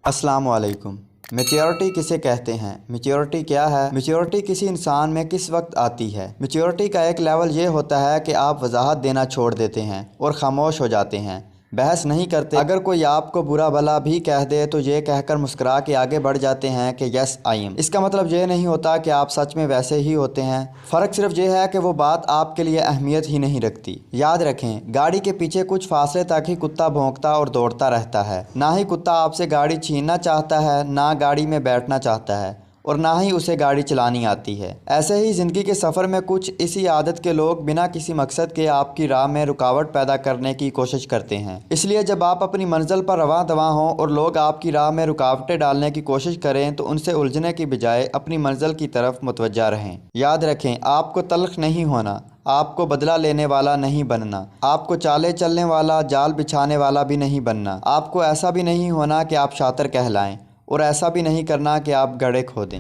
अस्सलाम वालेकुम। मैच्योरिटी किसे कहते हैं? मैच्योरिटी क्या है? मैच्योरिटी किसी इंसान में किस वक्त आती है? मैच्योरिटी का एक लेवल ये होता है कि आप वजाहत देना छोड़ देते हैं और ख़ामोश हो जाते हैं, बहस नहीं करते। अगर कोई आपको बुरा भला भी कह दे तो ये कहकर मुस्कुरा के आगे बढ़ जाते हैं कि यस आई एम। इसका मतलब ये नहीं होता कि आप सच में वैसे ही होते हैं। फ़र्क सिर्फ ये है कि वो बात आपके लिए अहमियत ही नहीं रखती। याद रखें, गाड़ी के पीछे कुछ फासले तक ही कुत्ता भौंकता और दौड़ता रहता है। ना ही कुत्ता आपसे गाड़ी छीनना चाहता है, ना गाड़ी में बैठना चाहता है, और ना ही उसे गाड़ी चलानी आती है। ऐसे ही ज़िंदगी के सफ़र में कुछ इसी आदत के लोग बिना किसी मकसद के आपकी राह में रुकावट पैदा करने की कोशिश करते हैं। इसलिए जब आप अपनी मंजिल पर रवां दवां हों और लोग आपकी राह में रुकावटें डालने की कोशिश करें तो उनसे उलझने की बजाय अपनी मंजिल की तरफ मुतवज्जा रहें। याद रखें, आपको तल्ख नहीं होना, आपको बदला लेने वाला नहीं बनना, आपको चाले चलने वाला, जाल बिछाने वाला भी नहीं बनना। आपको ऐसा भी नहीं होना कि आप शातिर कहलाएं, और ऐसा भी नहीं करना कि आप गड्ढे खोदें।